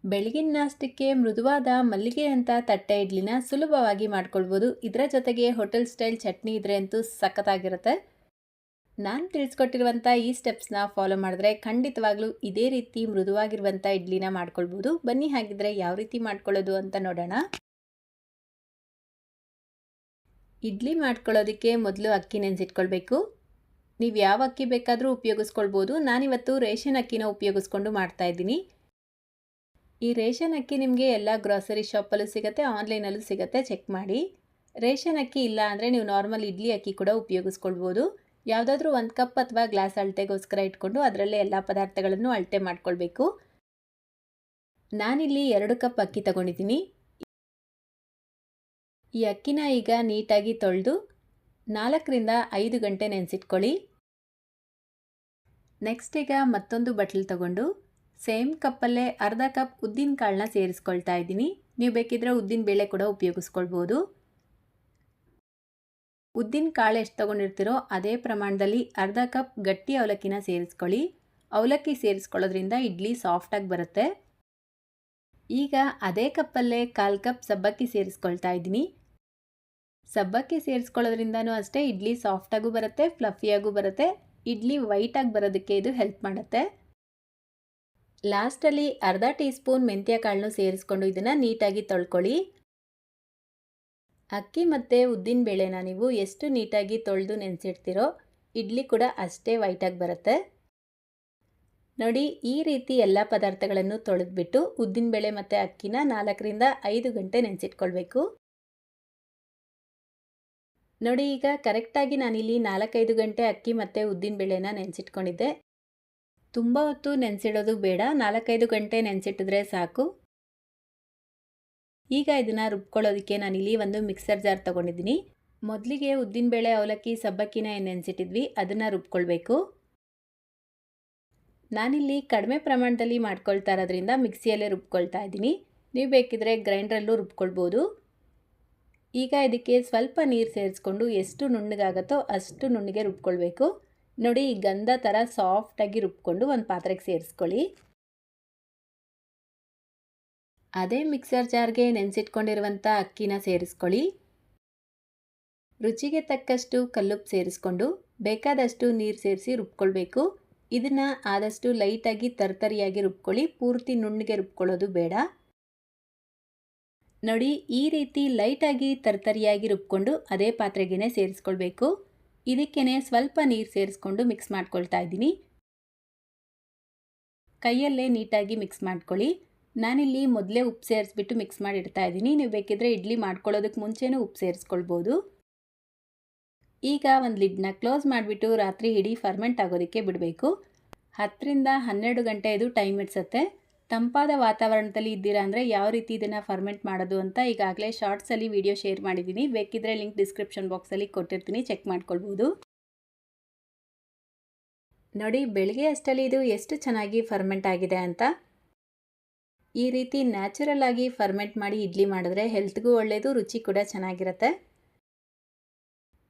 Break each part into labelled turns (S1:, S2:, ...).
S1: ಬೆಳಗಿನ ನಾಷ್ಟಕ್ಕೆ ಮೃದುವಾದ ಮಲ್ಲಿಗೆ ಅಂತ ತಟ್ಟೆ ಇಡ್ಲಿನ ಸುಲಭವಾಗಿ ಮಾಡ್ಕೊಳ್ಬೋದು. ಇದರ ಜೊತೆಗೆ ಹೋಟೆಲ್ ಸ್ಟೈಲ್ ಚಟ್ನಿ ಇದ್ರೆ ಅಂತೂ ಸಖತ್ತಾಗಿರುತ್ತೆ. ನಾನು ತಿಳಿಸ್ಕೊಟ್ಟಿರುವಂಥ ಈ ಸ್ಟೆಪ್ಸ್ನ ಫಾಲೋ ಮಾಡಿದ್ರೆ ಖಂಡಿತವಾಗ್ಲೂ ಇದೇ ರೀತಿ ಮೃದುವಾಗಿರುವಂಥ ಇಡ್ಲಿನ ಮಾಡ್ಕೊಳ್ಬೋದು. ಬನ್ನಿ ಹಾಗಿದ್ರೆ ಯಾವ ರೀತಿ ಮಾಡ್ಕೊಳ್ಳೋದು ಅಂತ ನೋಡೋಣ. ಇಡ್ಲಿ ಮಾಡ್ಕೊಳ್ಳೋದಕ್ಕೆ ಮೊದಲು ಅಕ್ಕಿ ನೆನೆಸಿಟ್ಕೊಳ್ಬೇಕು. ನೀವು ಯಾವ ಅಕ್ಕಿ ಬೇಕಾದರೂ ಉಪಯೋಗಿಸ್ಕೊಳ್ಬೋದು. ನಾನಿವತ್ತು ರೇಷನ್ ಅಕ್ಕಿನ ಉಪಯೋಗಿಸ್ಕೊಂಡು ಮಾಡ್ತಾ ಇದ್ದೀನಿ. ಈ ರೇಷನ್ ಅಕ್ಕಿ ನಿಮಗೆ ಎಲ್ಲ ಗ್ರಾಸರಿ ಶಾಪಲ್ಲೂ ಸಿಗುತ್ತೆ, ಆನ್ಲೈನಲ್ಲೂ ಸಿಗುತ್ತೆ, ಚೆಕ್ ಮಾಡಿ. ರೇಷನ್ ಅಕ್ಕಿ ಇಲ್ಲ ಅಂದರೆ ನೀವು ನಾರ್ಮಲ್ ಇಡ್ಲಿ ಅಕ್ಕಿ ಕೂಡ ಉಪಯೋಗಿಸ್ಕೊಳ್ಬೋದು. ಯಾವುದಾದ್ರೂ 1 ಕಪ್ ಅಥವಾ ಗ್ಲಾಸ್ ಅಳತೆಗೋಸ್ಕರ ಇಟ್ಕೊಂಡು ಅದರಲ್ಲೇ ಎಲ್ಲ ಪದಾರ್ಥಗಳನ್ನು ಅಳತೆ ಮಾಡ್ಕೊಳ್ಬೇಕು. ನಾನಿಲ್ಲಿ 2 ಕಪ್ ಅಕ್ಕಿ ತಗೊಂಡಿದ್ದೀನಿ. ಈ ಅಕ್ಕಿನ ಈಗ ನೀಟಾಗಿ ತೊಳೆದು 4 ರಿಂದ 5 ಗಂಟೆ ನೆನೆಸಿಟ್ಕೊಳ್ಳಿ. ನೆಕ್ಸ್ಟ್ ಈಗ ಮತ್ತೊಂದು ಬಟ್ಲು ತಗೊಂಡು ಸೇಮ್ ಕಪ್ಪಲ್ಲೇ ಅರ್ಧ ಕಪ್ ಉದ್ದಿನ ಕಾಳನ್ನ ಸೇರಿಸ್ಕೊಳ್ತಾ ಇದ್ದೀನಿ. ನೀವು ಬೇಕಿದ್ರೆ ಉದ್ದಿನ ಬೇಳೆ ಕೂಡ ಉಪಯೋಗಿಸ್ಕೊಳ್ಬೋದು. ಉದ್ದಿನ ಕಾಳು ಎಷ್ಟು ತೊಗೊಂಡಿರ್ತೀರೋ ಅದೇ ಪ್ರಮಾಣದಲ್ಲಿ ಅರ್ಧ ಕಪ್ ಗಟ್ಟಿ ಅವಲಕ್ಕಿನ ಸೇರಿಸ್ಕೊಳ್ಳಿ. ಅವಲಕ್ಕಿ ಸೇರಿಸ್ಕೊಳ್ಳೋದ್ರಿಂದ ಇಡ್ಲಿ ಸಾಫ್ಟಾಗಿ ಬರುತ್ತೆ. ಈಗ ಅದೇ ಕಪ್ಪಲ್ಲೇ 1/4 ಕಪ್ ಸಬ್ಬಕ್ಕಿ ಸೇರಿಸ್ಕೊಳ್ತಾ ಇದ್ದೀನಿ. ಸಬ್ಬಕ್ಕಿ ಸೇರಿಸ್ಕೊಳ್ಳೋದ್ರಿಂದನೂ ಅಷ್ಟೇ ಇಡ್ಲಿ ಸಾಫ್ಟಾಗೂ ಬರುತ್ತೆ, ಫ್ಲಫಿಯಾಗೂ ಬರುತ್ತೆ. ಇಡ್ಲಿ ವೈಟಾಗಿ ಬರೋದಕ್ಕೆ ಇದು ಹೆಲ್ಪ್ ಮಾಡುತ್ತೆ. ಲಾಸ್ಟಲ್ಲಿ ಅರ್ಧ ಟೀ ಸ್ಪೂನ್ ಮೆಂತ್ಯ ಕಾಳನ್ನು ಸೇರಿಸ್ಕೊಂಡು ಇದನ್ನು ನೀಟಾಗಿ ತೊಳ್ಕೊಳ್ಳಿ. ಅಕ್ಕಿ ಮತ್ತು ಉದ್ದಿನ ಬೇಳೆನ ನೀವು ಎಷ್ಟು ನೀಟಾಗಿ ತೊಳೆದು ನೆನೆಸಿಡ್ತೀರೋ ಇಡ್ಲಿ ಕೂಡ ಅಷ್ಟೇ ವೈಟಾಗಿ ಬರುತ್ತೆ. ನೋಡಿ, ಈ ರೀತಿ ಎಲ್ಲ ಪದಾರ್ಥಗಳನ್ನು ತೊಳೆದ್ಬಿಟ್ಟು ಉದ್ದಿನಬೇಳೆ ಮತ್ತು ಅಕ್ಕಿನ 4 ರಿಂದ 5 ಗಂಟೆ ನೆನೆಸಿಟ್ಕೊಳ್ಬೇಕು. ನೋಡಿ, ಈಗ ಕರೆಕ್ಟಾಗಿ ನಾನಿಲ್ಲಿ 4-5 ಗಂಟೆ ಅಕ್ಕಿ ಮತ್ತು ಉದ್ದಿನಬೇಳೆನ ನೆನೆಸಿಟ್ಕೊಂಡಿದ್ದೆ. ತುಂಬ ಹೊತ್ತು ನೆನೆಸಿಡೋದು ಬೇಡ, 4-5 ಗಂಟೆ ನೆನೆಸಿಟ್ಟಿದ್ರೆ ಸಾಕು. ಈಗ ಇದನ್ನು ರುಬ್ಕೊಳ್ಳೋದಕ್ಕೆ ನಾನಿಲ್ಲಿ ಒಂದು ಮಿಕ್ಸರ್ ಜಾರ್ ತೊಗೊಂಡಿದ್ದೀನಿ. ಮೊದಲಿಗೆ ಉದ್ದಿನಬೇಳೆ, ಅವಲಕ್ಕಿ, ಸಬ್ಬಕ್ಕಿನ ಏನು ನೆನೆಸಿಟ್ಟಿದ್ವಿ ಅದನ್ನು ರುಬ್ಕೊಳ್ಬೇಕು. ನಾನಿಲ್ಲಿ ಕಡಿಮೆ ಪ್ರಮಾಣದಲ್ಲಿ ಮಾಡ್ಕೊಳ್ತಾ ಇರೋದ್ರಿಂದ ಮಿಕ್ಸಿಯಲ್ಲೇ ರುಬ್ಕೊಳ್ತಾ ಇದ್ದೀನಿ. ನೀವು ಬೇಕಿದ್ರೆ ಗ್ರೈಂಡ್ರಲ್ಲೂ ರುಬ್ಕೊಳ್ಬೋದು. ಈಗ ಇದಕ್ಕೆ ಸ್ವಲ್ಪ ನೀರು ಸೇರಿಸ್ಕೊಂಡು ಎಷ್ಟು ನುಣ್ಣಗಾಗುತ್ತೋ ಅಷ್ಟು ನುಣ್ಣಗೆ ರುಬ್ಕೊಳ್ಬೇಕು. ನೋಡಿ, ಈ ಗಂಧ ಥರ ಸಾಫ್ಟಾಗಿ ರುಬ್ಕೊಂಡು ಒಂದು ಪಾತ್ರೆಗೆ ಸೇರಿಸ್ಕೊಳ್ಳಿ. ಅದೇ ಮಿಕ್ಸರ್ ಜಾರ್ಗೆ ನೆನೆಸಿಟ್ಕೊಂಡಿರುವಂಥ ಅಕ್ಕಿನ ಸೇರಿಸ್ಕೊಳ್ಳಿ. ರುಚಿಗೆ ತಕ್ಕಷ್ಟು ಕಲ್ಲುಪ್ಪು ಸೇರಿಸ್ಕೊಂಡು ಬೇಕಾದಷ್ಟು ನೀರು ಸೇರಿಸಿ ರುಬ್ಕೊಳ್ಬೇಕು. ಇದನ್ನು ಆದಷ್ಟು ಲೈಟಾಗಿ ತರ್ತರಿಯಾಗಿ ರುಬ್ಕೊಳ್ಳಿ, ಪೂರ್ತಿ ನುಣ್ಣಗೆ ರುಬ್ಕೊಳ್ಳೋದು ಬೇಡ. ನೋಡಿ, ಈ ರೀತಿ ಲೈಟಾಗಿ ತರ್ತರಿಯಾಗಿ ರುಬ್ಕೊಂಡು ಅದೇ ಪಾತ್ರೆಗೇ ಸೇರಿಸ್ಕೊಳ್ಬೇಕು. ಇದಕ್ಕೇ ಸ್ವಲ್ಪ ನೀರು ಸೇರಿಸ್ಕೊಂಡು ಮಿಕ್ಸ್ ಮಾಡ್ಕೊಳ್ತಾ ಇದ್ದೀನಿ. ಕೈಯಲ್ಲೇ ನೀಟಾಗಿ ಮಿಕ್ಸ್ ಮಾಡ್ಕೊಳ್ಳಿ. ನಾನಿಲ್ಲಿ ಮೊದಲೇ ಉಪ್ಪು ಸೇರಿಸ್ಬಿಟ್ಟು ಮಿಕ್ಸ್ ಮಾಡಿ ಇಡ್ತಾ ಇದ್ದೀನಿ. ನೀವು ಬೇಕಿದ್ರೆ ಇಡ್ಲಿ ಮಾಡ್ಕೊಳ್ಳೋದಕ್ಕೆ ಮುಂಚೆನೂ ಉಪ್ಪು ಸೇರಿಸ್ಕೊಳ್ಬೋದು. ಈಗ ಒಂದು ಲಿಡ್ನ ಕ್ಲೋಸ್ ಮಾಡಿಬಿಟ್ಟು ರಾತ್ರಿ ಇಡೀ ಫರ್ಮೆಂಟ್ ಆಗೋದಕ್ಕೆ ಬಿಡಬೇಕು. 10 ರಿಂದ 12 ಗಂಟೆ ಇದು ಟೈಮ್ ಇಡ್ಸುತ್ತೆ. ತಂಪಾದ ವಾತಾವರಣದಲ್ಲಿ ಇದ್ದೀರಾ ಅಂದರೆ ಯಾವ ರೀತಿ ಇದನ್ನು ಫರ್ಮೆಂಟ್ ಮಾಡೋದು ಅಂತ ಈಗಾಗಲೇ ಶಾರ್ಟ್ಸಲ್ಲಿ ವಿಡಿಯೋ ಶೇರ್ ಮಾಡಿದ್ದೀನಿ. ಬೇಕಿದ್ರೆ ಲಿಂಕ್ ಡಿಸ್ಕ್ರಿಪ್ಷನ್ ಬಾಕ್ಸಲ್ಲಿ ಕೊಟ್ಟಿರ್ತೀನಿ, ಚೆಕ್ ಮಾಡ್ಕೊಳ್ಬೋದು. ನೋಡಿ, ಬೆಳಗ್ಗೆ ಅಷ್ಟರಲ್ಲಿ ಇದು ಎಷ್ಟು ಚೆನ್ನಾಗಿ ಫರ್ಮೆಂಟ್ ಆಗಿದೆ ಅಂತ. ಈ ರೀತಿ ನ್ಯಾಚುರಲ್ ಆಗಿ ಫರ್ಮೆಂಟ್ ಮಾಡಿ ಇಡ್ಲಿ ಮಾಡಿದ್ರೆ ಹೆಲ್ತ್ಗೂ ಒಳ್ಳೆಯದು, ರುಚಿ ಕೂಡ ಚೆನ್ನಾಗಿರುತ್ತೆ.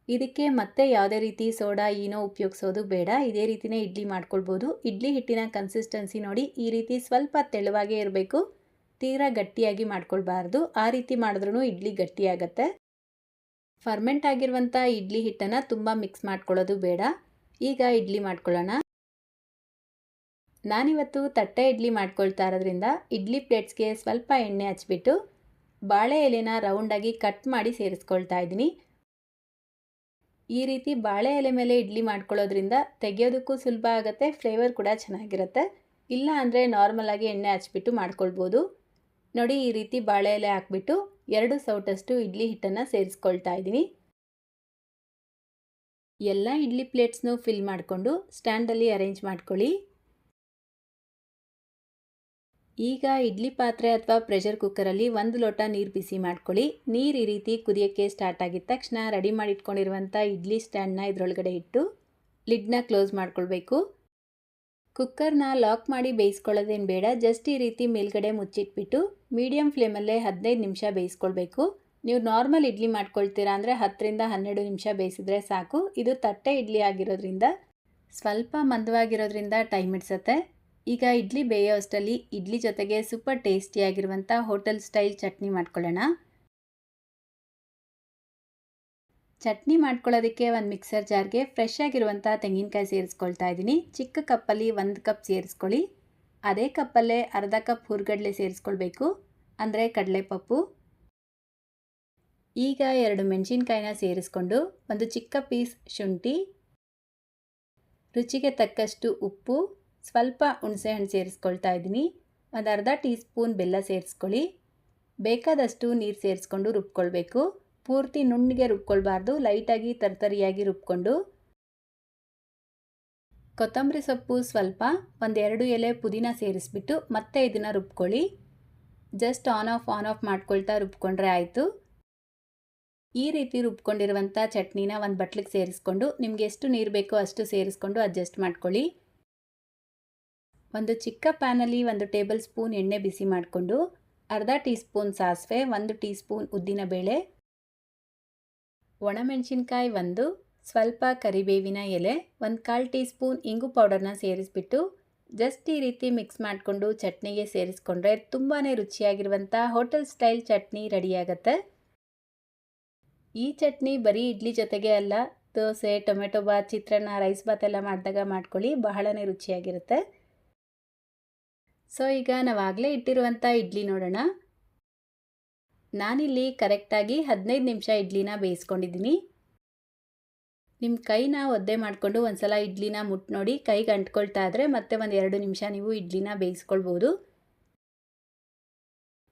S1: ಇದಕ್ಕೆ ಮತ್ತೆ ಯಾವುದೇ ರೀತಿ ಸೋಡಾ ಈನೋ ಉಪಯೋಗಿಸೋದು ಬೇಡ. ಇದೇ ರೀತಿಯೇ ಇಡ್ಲಿ ಮಾಡ್ಕೊಳ್ಬೋದು. ಇಡ್ಲಿ ಹಿಟ್ಟಿನ ಕನ್ಸಿಸ್ಟೆನ್ಸಿ ನೋಡಿ, ಈ ರೀತಿ ಸ್ವಲ್ಪ ತೆಳುವಾಗೇ ಇರಬೇಕು, ತೀರಾ ಗಟ್ಟಿಯಾಗಿ ಮಾಡ್ಕೊಳ್ಬಾರ್ದು. ಆ ರೀತಿ ಮಾಡಿದ್ರೂ ಇಡ್ಲಿ ಗಟ್ಟಿಯಾಗತ್ತೆ. ಫರ್ಮೆಂಟ್ ಆಗಿರುವಂಥ ಇಡ್ಲಿ ಹಿಟ್ಟನ್ನು ತುಂಬ ಮಿಕ್ಸ್ ಮಾಡ್ಕೊಳ್ಳೋದು ಬೇಡ. ಈಗ ಇಡ್ಲಿ ಮಾಡ್ಕೊಳ್ಳೋಣ. ನಾನಿವತ್ತು ತಟ್ಟೆ ಇಡ್ಲಿ ಮಾಡ್ಕೊಳ್ತಾ ಇರೋದ್ರಿಂದ ಇಡ್ಲಿ ಪ್ಲೇಟ್ಸ್ಗೆ ಸ್ವಲ್ಪ ಎಣ್ಣೆ ಹಚ್ಬಿಟ್ಟು ಬಾಳೆ ಎಲೆನ ರೌಂಡಾಗಿ ಕಟ್ ಮಾಡಿ ಸೇರಿಸ್ಕೊಳ್ತಾ ಇದ್ದೀನಿ. ಈ ರೀತಿ ಬಾಳೆ ಎಲೆ ಮೇಲೆ ಇಡ್ಲಿ ಮಾಡ್ಕೊಳ್ಳೋದ್ರಿಂದ ತೆಗೆಯೋದಕ್ಕೂ ಸುಲಭ ಆಗುತ್ತೆ, ಫ್ಲೇವರ್ ಕೂಡ ಚೆನ್ನಾಗಿರುತ್ತೆ. ಇಲ್ಲ ಅಂದರೆ ನಾರ್ಮಲಾಗಿ ಎಣ್ಣೆ ಹಚ್ಬಿಟ್ಟು ಮಾಡ್ಕೊಳ್ಬೋದು. ನೋಡಿ, ಈ ರೀತಿ ಬಾಳೆ ಎಲೆ ಹಾಕ್ಬಿಟ್ಟು 2 ಸೌಟಷ್ಟು ಇಡ್ಲಿ ಹಿಟ್ಟನ್ನು ಸೇರಿಸ್ಕೊಳ್ತಾ ಇದ್ದೀನಿ. ಎಲ್ಲ ಇಡ್ಲಿ ಪ್ಲೇಟ್ಸ್ನೂ ಫಿಲ್ ಮಾಡಿಕೊಂಡು ಸ್ಟ್ಯಾಂಡಲ್ಲಿ ಅರೇಂಜ್ ಮಾಡ್ಕೊಳ್ಳಿ. ಈಗ ಇಡ್ಲಿ ಪಾತ್ರೆ ಅಥವಾ ಪ್ರೆಷರ್ ಕುಕ್ಕರಲ್ಲಿ 1 ಲೋಟ ನೀರು ಬಿಸಿ ಮಾಡ್ಕೊಳ್ಳಿ. ನೀರು ಈ ರೀತಿ ಕುದಿಯೋಕ್ಕೆ ಸ್ಟಾರ್ಟ್ ಆಗಿದ ತಕ್ಷಣ ರೆಡಿ ಮಾಡಿಟ್ಕೊಂಡಿರುವಂಥ ಇಡ್ಲಿ ಸ್ಟ್ಯಾಂಡ್ನ ಇದರೊಳಗಡೆ ಇಟ್ಟು ಲಿಡ್ನ ಕ್ಲೋಸ್ ಮಾಡ್ಕೊಳ್ಬೇಕು. ಕುಕ್ಕರ್ನ ಲಾಕ್ ಮಾಡಿ ಬೇಯಿಸ್ಕೊಳ್ಳೋದೇನು ಬೇಡ, ಜಸ್ಟ್ ಈ ರೀತಿ ಮೇಲ್ಗಡೆ ಮುಚ್ಚಿಟ್ಬಿಟ್ಟು ಮೀಡಿಯಮ್ ಫ್ಲೇಮಲ್ಲೇ 15 ನಿಮಿಷ ಬೇಯಿಸ್ಕೊಳ್ಬೇಕು. ನೀವು ನಾರ್ಮಲ್ ಇಡ್ಲಿ ಮಾಡ್ಕೊಳ್ತೀರಾ ಅಂದರೆ 10 ರಿಂದ 12 ನಿಮಿಷ ಬೇಯಿಸಿದ್ರೆ ಸಾಕು. ಇದು ತಟ್ಟೆ ಇಡ್ಲಿ ಆಗಿರೋದ್ರಿಂದ ಸ್ವಲ್ಪ ಮಂದವಾಗಿರೋದ್ರಿಂದ ಟೈಮ್ ಹಿಡಿಸುತ್ತೆ. ಈಗ ಇಡ್ಲಿ ಬೇಯೋ ಅಷ್ಟರಲ್ಲಿ ಇಡ್ಲಿ ಜೊತೆಗೆ ಸೂಪರ್ ಟೇಸ್ಟಿಯಾಗಿರುವಂಥ ಹೋಟೆಲ್ ಸ್ಟೈಲ್ ಚಟ್ನಿ ಮಾಡ್ಕೊಳ್ಳೋಣ. ಚಟ್ನಿ ಮಾಡ್ಕೊಳ್ಳೋದಕ್ಕೆ ಒಂದು ಮಿಕ್ಸರ್ ಜಾರ್ಗೆ ಫ್ರೆಶ್ ಆಗಿರುವಂಥ ತೆಂಗಿನಕಾಯಿ ಸೇರಿಸ್ಕೊಳ್ತಾ ಇದ್ದೀನಿ. ಚಿಕ್ಕ ಕಪ್ಪಲ್ಲಿ 1 ಕಪ್ ಸೇರಿಸ್ಕೊಳ್ಳಿ. ಅದೇ ಕಪ್ಪಲ್ಲೇ ಅರ್ಧ ಕಪ್ ಹುರ್ಗಡ್ಲೆ ಸೇರಿಸ್ಕೊಳ್ಬೇಕು, ಅಂದರೆ ಕಡಲೆಪಪ್ಪು. ಈಗ 2 ಮೆಣಸಿನ್ಕಾಯಿನ ಸೇರಿಸ್ಕೊಂಡು ಒಂದು ಚಿಕ್ಕ ಪೀಸ್ ಶುಂಠಿ, ರುಚಿಗೆ ತಕ್ಕಷ್ಟು ಉಪ್ಪು, ಸ್ವಲ್ಪ ಹುಣಸೆಹಣ್ಣು ಸೇರಿಸ್ಕೊಳ್ತಾ ಇದ್ದೀನಿ. ಒಂದು ಅರ್ಧ ಟೀ ಸ್ಪೂನ್ ಬೆಲ್ಲ ಸೇರಿಸ್ಕೊಳ್ಳಿ. ಬೇಕಾದಷ್ಟು ನೀರು ಸೇರಿಸ್ಕೊಂಡು ರುಬ್ಕೊಳ್ಬೇಕು. ಪೂರ್ತಿ ನುಣ್ಣಗೆ ರುಬ್ಕೊಳ್ಬಾರ್ದು, ಲೈಟಾಗಿ ತರ್ತರಿಯಾಗಿ ರುಬ್ಕೊಂಡು. ಕೊತ್ತಂಬರಿ ಸೊಪ್ಪು ಸ್ವಲ್ಪ, 1-2 ಎಲೆ ಪುದೀನ ಸೇರಿಸ್ಬಿಟ್ಟು ಮತ್ತೆ ಇದನ್ನು ರುಬ್ಕೊಳ್ಳಿ. ಜಸ್ಟ್ ಆನ್ ಆಫ್ ಮಾಡ್ಕೊಳ್ತಾ ರುಬ್ಕೊಂಡ್ರೆ ಆಯಿತು. ಈ ರೀತಿ ರುಬ್ಕೊಂಡಿರುವಂಥ ಚಟ್ನಿನ ಒಂದು ಬಟ್ಲಿಗೆ ಸೇರಿಸ್ಕೊಂಡು ನಿಮಗೆ ಎಷ್ಟು ನೀರು ಬೇಕೋ ಅಷ್ಟು ಸೇರಿಸ್ಕೊಂಡು ಅಡ್ಜಸ್ಟ್ ಮಾಡ್ಕೊಳ್ಳಿ. ಒಂದು ಚಿಕ್ಕ ಪ್ಯಾನಲ್ಲಿ 1 ಟೇಬಲ್ ಸ್ಪೂನ್ ಎಣ್ಣೆ ಬಿಸಿ ಮಾಡಿಕೊಂಡು ಅರ್ಧ ಟೀ ಸ್ಪೂನ್ ಸಾಸಿವೆ, 1 ಟೀ ಸ್ಪೂನ್ ಉದ್ದಿನಬೇಳೆ, ಒಣಮೆಣಸಿನ್ಕಾಯಿ 1, ಸ್ವಲ್ಪ ಕರಿಬೇವಿನ ಎಲೆ, 1/4 ಟೀ ಸ್ಪೂನ್ ಇಂಗು ಪೌಡರ್ನ ಸೇರಿಸ್ಬಿಟ್ಟು ಜಸ್ಟ್ ಈ ರೀತಿ ಮಿಕ್ಸ್ ಮಾಡಿಕೊಂಡು ಚಟ್ನಿಗೆ ಸೇರಿಸ್ಕೊಂಡ್ರೆ ತುಂಬಾ ರುಚಿಯಾಗಿರುವಂಥ ಹೋಟೆಲ್ ಸ್ಟೈಲ್ ಚಟ್ನಿ ರೆಡಿಯಾಗತ್ತೆ. ಈ ಚಟ್ನಿ ಬರೀ ಇಡ್ಲಿ ಜೊತೆಗೆ ಅಲ್ಲ, ದೋಸೆ, ಟೊಮೆಟೊ ಬಾತ್, ಚಿತ್ರಾನ್ನ, ರೈಸ್ ಬಾತ್ ಎಲ್ಲ ಮಾಡಿದಾಗ ಮಾಡ್ಕೊಳ್ಳಿ, ಬಹಳನೇ ರುಚಿಯಾಗಿರುತ್ತೆ. ಸೊ ಈಗ ನಾವಾಗಲೇ ಇಟ್ಟಿರುವಂಥ ಇಡ್ಲಿ ನೋಡೋಣ. ನಾನಿಲ್ಲಿ ಕರೆಕ್ಟಾಗಿ 15 ನಿಮಿಷ ಇಡ್ಲಿನ ಬೇಯಿಸ್ಕೊಂಡಿದ್ದೀನಿ. ನಿಮ್ಮ ಕೈನ ಒದ್ದೆ ಮಾಡಿಕೊಂಡು ಒಂದು ಸಲ ಇಡ್ಲಿನ ಮುಟ್ಟು ನೋಡಿ, ಕೈಗೆ ಅಂಟ್ಕೊಳ್ತಾ ಇದ್ದರೆ ಮತ್ತೆ 1-2 ನಿಮಿಷ ನೀವು ಇಡ್ಲಿನ ಬೇಯಿಸ್ಕೊಳ್ಬೋದು.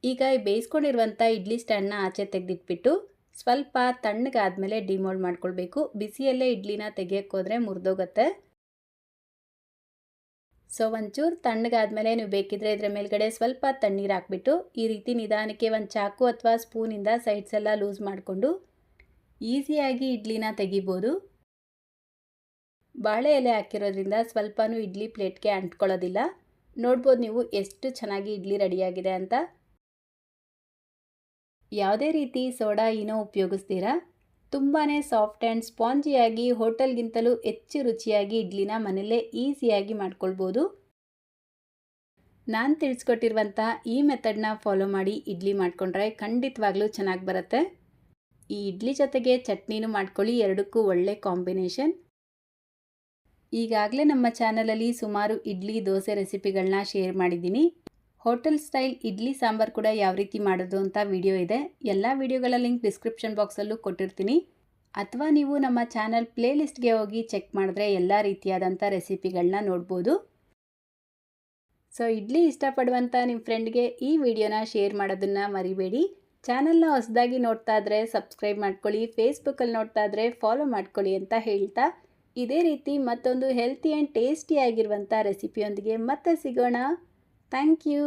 S1: ಈಗ ಬೇಯಿಸ್ಕೊಂಡಿರುವಂಥ ಇಡ್ಲಿ ಸ್ಟ್ಯಾಂಡ್ನ ಆಚೆ ತೆಗೆದಿಟ್ಬಿಟ್ಟು ಸ್ವಲ್ಪ ತಣ್ಣಗಾದ್ಮೇಲೆ ಡಿಮೋಲ್ಡ್ ಮಾಡ್ಕೊಳ್ಬೇಕು. ಬಿಸಿಯಲ್ಲೇ ಇಡ್ಲಿನ ತೆಗಿಯೋಕ್ಕೋದ್ರೆ ಮುರಿದೋಗುತ್ತೆ. ಸೊ ಒಂಚೂರು ತಣ್ಣಗಾದ್ಮೇಲೆ ನೀವು ಬೇಕಿದ್ರೆ ಇದರ ಮೇಲ್ಗಡೆ ಸ್ವಲ್ಪ ತಣ್ಣೀರು ಹಾಕ್ಬಿಟ್ಟು ಈ ರೀತಿ ನಿಧಾನಕ್ಕೆ ಒಂದು ಚಾಕು ಅಥವಾ ಸ್ಪೂನಿಂದ ಸೈಡ್ಸ್ ಎಲ್ಲ ಲೂಸ್ ಮಾಡಿಕೊಂಡು ಈಸಿಯಾಗಿ ಇಡ್ಲಿನ ತೆಗಿಬೋದು. ಬಾಳೆ ಎಲೆ ಹಾಕಿರೋದ್ರಿಂದ ಸ್ವಲ್ಪನೂ ಇಡ್ಲಿ ಪ್ಲೇಟ್ಗೆ ಅಂಟ್ಕೊಳ್ಳೋದಿಲ್ಲ. ನೋಡ್ಬೋದು ನೀವು ಎಷ್ಟು ಚೆನ್ನಾಗಿ ಇಡ್ಲಿ ರೆಡಿಯಾಗಿದೆ ಅಂತ. ಯಾವುದೇ ರೀತಿ ಸೋಡಾ ಏನೋ ಉಪಯೋಗಿಸ್ತೀರಾ ತುಂಬಾ ಸಾಫ್ಟ್ ಆ್ಯಂಡ್ ಸ್ಪಾಂಜಿಯಾಗಿ ಹೋಟೆಲ್ಗಿಂತಲೂ ಹೆಚ್ಚು ರುಚಿಯಾಗಿ ಇಡ್ಲಿನ ಮನೆಯಲ್ಲೇ ಈಸಿಯಾಗಿ ಮಾಡ್ಕೊಳ್ಬೋದು. ನಾನು ತಿಳಿಸ್ಕೊಟ್ಟಿರುವಂಥ ಈ ಮೆಥಡ್ನ ಫಾಲೋ ಮಾಡಿ ಇಡ್ಲಿ ಮಾಡಿಕೊಂಡ್ರೆ ಖಂಡಿತವಾಗ್ಲೂ ಚೆನ್ನಾಗಿ ಬರುತ್ತೆ. ಈ ಇಡ್ಲಿ ಜೊತೆಗೆ ಚಟ್ನಿನೂ ಮಾಡ್ಕೊಳ್ಳಿ, ಎರಡಕ್ಕೂ ಒಳ್ಳೆ ಕಾಂಬಿನೇಷನ್. ಈಗಾಗಲೇ ನಮ್ಮ ಚಾನಲಲ್ಲಿ ಸುಮಾರು ಇಡ್ಲಿ ದೋಸೆ ರೆಸಿಪಿಗಳನ್ನ ಶೇರ್ ಮಾಡಿದ್ದೀನಿ. ಹೋಟೆಲ್ ಸ್ಟೈಲ್ ಇಡ್ಲಿ ಸಾಂಬಾರು ಕೂಡ ಯಾವ ರೀತಿ ಮಾಡೋದು ಅಂತ ವಿಡಿಯೋ ಇದೆ. ಎಲ್ಲ ವಿಡಿಯೋಗಳ ಲಿಂಕ್ ಡಿಸ್ಕ್ರಿಪ್ಷನ್ ಬಾಕ್ಸಲ್ಲೂ ಕೊಟ್ಟಿರ್ತೀನಿ. ಅಥವಾ ನೀವು ನಮ್ಮ ಚಾನಲ್ ಪ್ಲೇಲಿಸ್ಟ್ಗೆ ಹೋಗಿ ಚೆಕ್ ಮಾಡಿದ್ರೆ ಎಲ್ಲ ರೀತಿಯಾದಂಥ ರೆಸಿಪಿಗಳನ್ನ ನೋಡ್ಬೋದು. ಸೊ ಇಡ್ಲಿ ಇಷ್ಟಪಡುವಂಥ ನಿಮ್ಮ ಫ್ರೆಂಡ್ಗೆ ಈ ವಿಡಿಯೋನ ಶೇರ್ ಮಾಡೋದನ್ನು ಮರಿಬೇಡಿ. ಚಾನಲ್ನ ಹೊಸದಾಗಿ ನೋಡ್ತಾ ಇದ್ದರೆ ಸಬ್ಸ್ಕ್ರೈಬ್ ಮಾಡ್ಕೊಳ್ಳಿ, ಫೇಸ್ಬುಕ್ಕಲ್ಲಿ ನೋಡ್ತಾ ಇದ್ದರೆ ಫಾಲೋ ಮಾಡ್ಕೊಳ್ಳಿ ಅಂತ ಹೇಳ್ತಾ, ಇದೇ ರೀತಿ ಮತ್ತೊಂದು ಹೆಲ್ತಿ ಆ್ಯಂಡ್ ಟೇಸ್ಟಿಯಾಗಿರುವಂಥ ರೆಸಿಪಿಯೊಂದಿಗೆ ಮತ್ತೆ ಸಿಗೋಣ. Thank you.